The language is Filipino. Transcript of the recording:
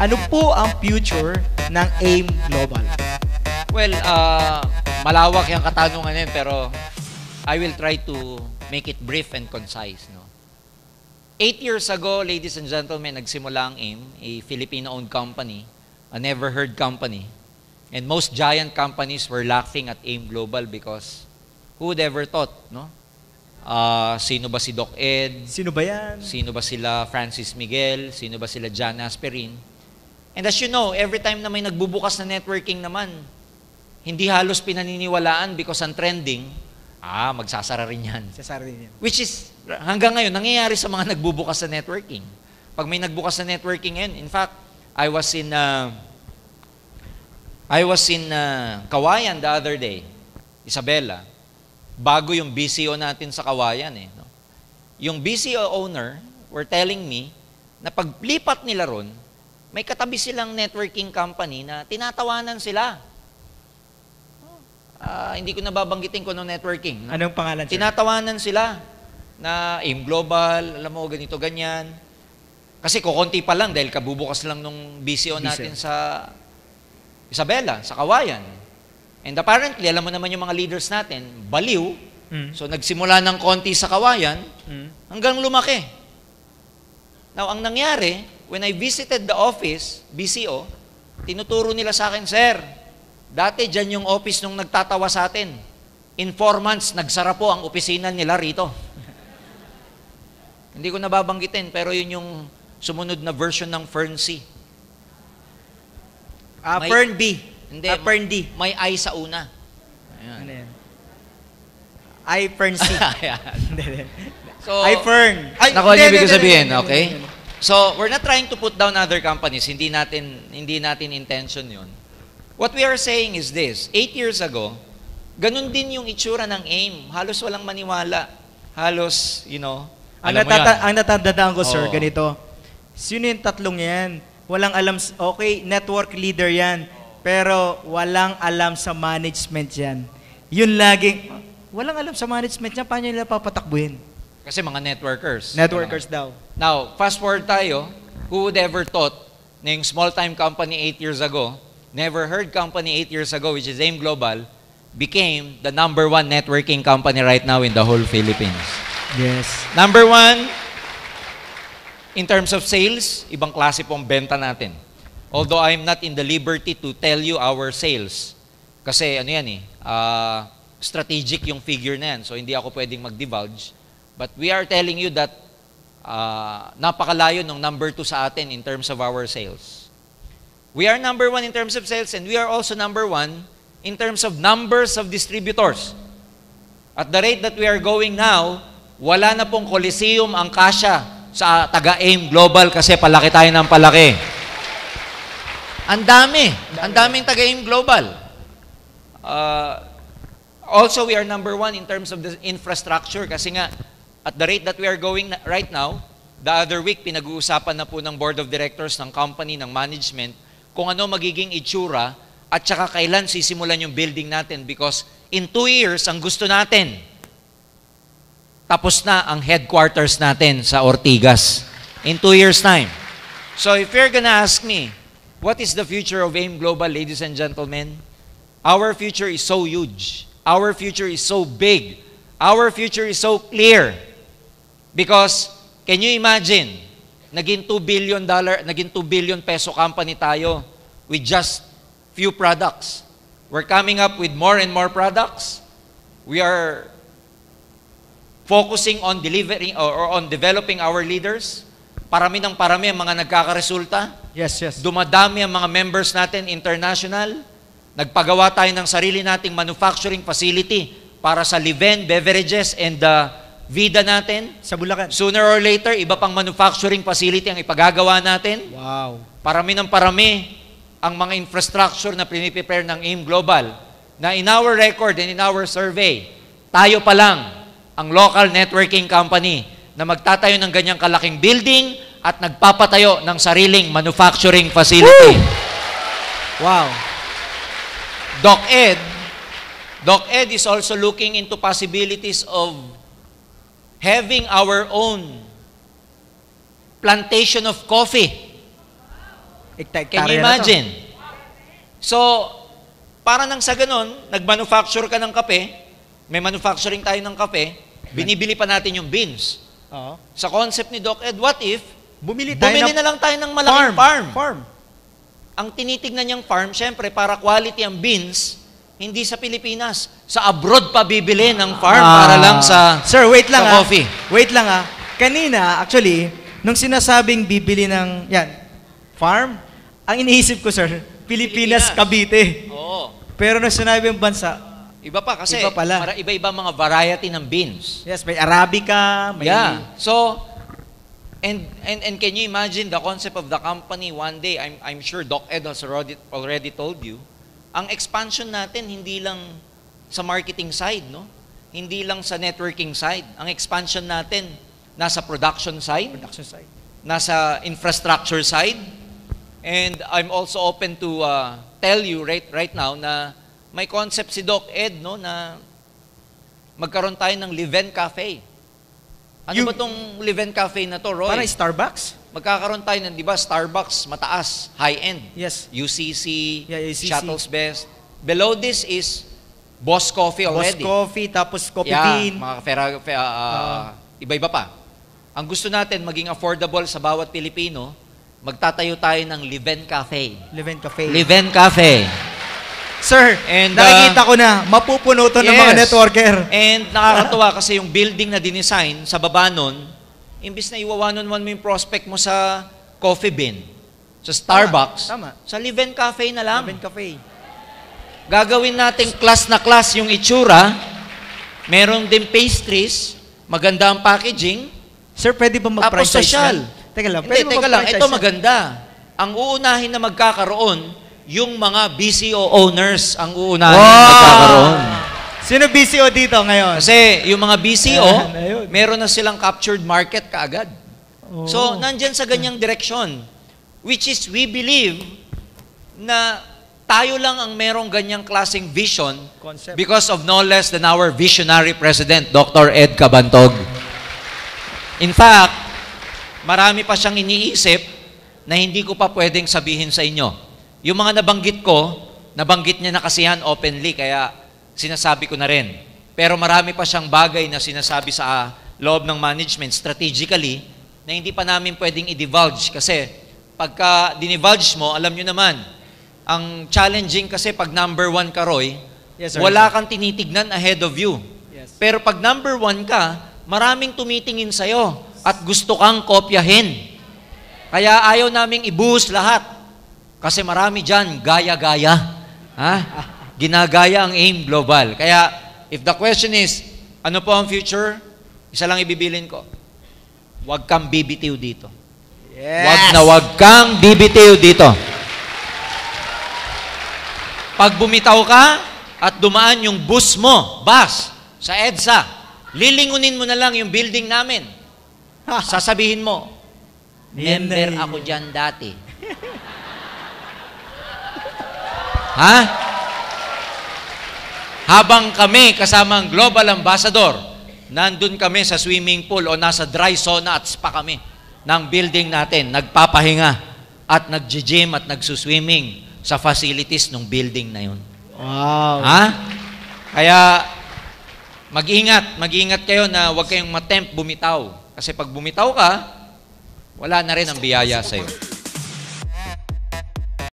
Ano po ang future ng AIM Global? Well, malawak yung katanungan yan, pero I will try to make it brief and concise. No? 8 years ago, ladies and gentlemen, nagsimula ang AIM, a Filipino-owned company, a never-heard company. And most giant companies were laughing at AIM Global because who would ever thought, no? Sino ba si Doc Ed? Sino ba yan? Sino ba sila Francis Miguel? Sino ba sila John Asperin? And as you know, every time na may nagbubukas na networking naman, hindi halos pinaniniwalaan because ang trending, magsasara rin yan. Sasara din yan. Which is, hanggang ngayon, nangyayari sa mga nagbubukas na networking. Pag may nagbukas na networking ngayon, in fact, I was in Kawayan the other day, Isabela, bago yung BCO natin sa Kawayan. No? Yung BCO owner were telling me na paglipat nila ron, may katabi silang networking company na tinatawanan sila. Hindi ko nababanggitin ko ng networking. No? Anong pangalan, sir? Tinatawanan sila na AIM Global, alam mo, ganito, ganyan. Kasi kukunti pa lang dahil kabubukas lang nung BCO natin sa Isabela, sa Kawayan. And apparently, alam mo naman yung mga leaders natin, baliw. So nagsimula ng konti sa Kawayan hanggang lumaki. Now, ang nangyari, when I visited the office, BCO, tinuturo nila sa akin, Sir, dati dyan yung office nung nagtatawa sa atin. In 4 months, nagsara po ang opisina nila rito. Hindi ko nababanggitin, pero yun yung sumunod na version ng Fern C. Fern B. Hindi, Fern D. may I sa una. Ayan. Ano yan? Fern C. Ayan. So, Fern. nakuha niyo ibig sabihin, okay? So, we're not trying to put down other companies. Hindi natin intention yun. What we are saying is this. 8 years ago, ganun din yung itsura ng AIM. Halos walang maniwala. Halos, Ang natatandaan ko, sir, ganito. Sino yung tatlong yan? Walang alam, okay, network leader yan. Pero walang alam sa management yan. Yun laging, walang alam sa management yan, paano nila papatakbuhin? Kasi mga networkers. Networkers daw. Now, fast forward tayo, who would ever thought na yung small-time company 8 years ago, never heard company 8 years ago, which is AIM Global, became the #1 networking company right now in the whole Philippines. Yes. #1, in terms of sales, ibang klase pong benta natin. Although I'm not in the liberty to tell you our sales. Kasi strategic yung figure na yan. So hindi ako pwedeng mag-divulge. But we are telling you that napakalayo ng #2 sa atin in terms of our sales. We are #1 in terms of sales and we are also #1 in terms of numbers of distributors. At the rate that we are going now, wala na pong Coliseum ang kasya sa taga-AIM Global kasi palaki tayo ng palaki. Ang daming taga-AIM Global. Also, we are #1 in terms of the infrastructure kasi nga, at the rate that we are going right now, the other week, pinag-uusapan na po ng board of directors ng company, ng management, kung ano magiging itsura at saka kailan sisimulan yung building natin because in 2 years, ang gusto natin, tapos na ang headquarters natin sa Ortigas. In 2 years' time. So if you're gonna ask me, what is the future of AIM Global, ladies and gentlemen? Our future is so huge. Our future is so big. Our future is so clear. Because, can you imagine, naging $2 billion peso company tayo with just few products. We're coming up with more and more products. We are focusing on delivering or on developing our leaders. Parami ng parami ang mga nagkakaresulta. Yes. Dumadami ang mga members natin international. Nagpagawa tayo ng sarili nating manufacturing facility para sa Leven, beverages, and Vida natin. Sa Bulacan. Sooner or later, iba pang manufacturing facility ang ipagagawa natin. Wow. Parami ng parami ang mga infrastructure na prepare ng AIM Global na in our record and in our survey, tayo pa lang ang local networking company na magtatayo ng ganyang kalaking building at nagpapatayo ng sariling manufacturing facility. Woo! Wow. Doc Ed is also looking into possibilities of having our own plantation of coffee. Can you imagine? So, para nang sa ganun, nag-manufacture ka ng kape, may manufacturing tayo ng kape, binibili pa natin yung beans. Oo. Sa concept ni Doc Ed, what if, Bumili na lang tayo ng malaking farm. Ang tinitignan niyang farm, syempre, para quality ang beans, hindi sa Pilipinas. Sa abroad pa bibili ng farm para lang sa Sir, wait lang sa coffee. Wait lang Kanina, actually, nung sinasabing bibili ng, farm, ang iniisip ko, sir, Pilipinas. Cavite. Oo. Pero nung sinabi yung bansa, Iba pa kasi iba pala. Iba-iba mga variety ng beans. Yes, may Arabica, may... Yeah. So, and can you imagine the concept of the company one day? I'm sure Doc Ed has already told you. Ang expansion natin hindi lang sa marketing side, no? Hindi lang sa networking side. Ang expansion natin nasa production side, nasa infrastructure side. And I'm also open to tell you right now na may concept si Doc Ed, no, na magkaroon tayo ng Live-In Cafe. Ano ba tong Live-In Cafe na to, Roy? Parang Starbucks? Magkakaroon tayo ng, di ba, Starbucks, mataas, high-end. Yes. UCC, UCC. Shuttles Best. Below this is Boss Coffee already. Boss Coffee, tapos Coffee Bean. Mga iba-iba pa. Ang gusto natin, maging affordable sa bawat Pilipino, magtatayo tayo ng Live-In Cafe. Live-In Cafe. Live-In Cafe. Sir, And, nakikita ko na, mapupuno to ng mga networker. And nakakatuwa kasi yung building na dinesign sa baba nun, imbis na iwa-one-on-one mo yung prospect mo sa Coffee Bean, sa Starbucks, Tama. sa Live-In Cafe na lang. Live-In Cafe. Gagawin nating class na class yung itsura, meron din pastries, maganda ang packaging, Sir, pwede ba tapos mag-franchise social. yan? Teka lang, Hindi, teka lang, ito maganda. Ang uunahin na magkakaroon, yung mga BCO owners ang uunahin na magkakaroon. Sino BCO dito ngayon? Kasi yung mga BCO, Ayun. meron na silang captured market kaagad. Oh. So, nandyan sa ganyang direksyon. Which is, we believe na tayo lang ang merong ganyang klaseng vision Concept. because of no less than our visionary President, Dr. Ed Cabantog. In fact, marami pa siyang iniisip na hindi ko pa pwedeng sabihin sa inyo. Yung mga nabanggit ko, nabanggit niya na kasi yan openly, kaya sinasabi ko na rin. Pero marami pa siyang bagay na sinasabi sa loob ng management strategically na hindi pa namin pwedeng i-divulge kasi pagka dinivulge mo, alam nyo naman, ang challenging kasi pag number 1 ka, Roy, Yes, sir. wala kang tinitignan ahead of you. Yes. Pero pag number 1 ka, maraming tumitingin sa'yo at gusto kang kopyahin. Kaya ayaw naming ibuhos lahat. Kasi marami dyan, gaya-gaya. Ginagaya ang AIM Global. Kaya, if the question is, ano po ang future? Isa lang ibibilin ko. Huwag kang bibitiw dito. Yes. Huwag kang bibitiw dito. Pag bumitaw ka at dumaan yung bus mo, sa EDSA, lilingunin mo na lang yung building namin. Sasabihin mo, member ako dyan dati. Habang kami kasama ang Global Ambassador, nandun kami sa swimming pool o nasa dry sauna at spa kami ng building natin, nagpapahinga at nag-gym at nagsuswimming sa facilities ng building na yun. Wow. Kaya mag-ingat kayo na huwag kayong matempt bumitaw. Kasi pag bumitaw ka, wala na rin ang biyaya sa'yo.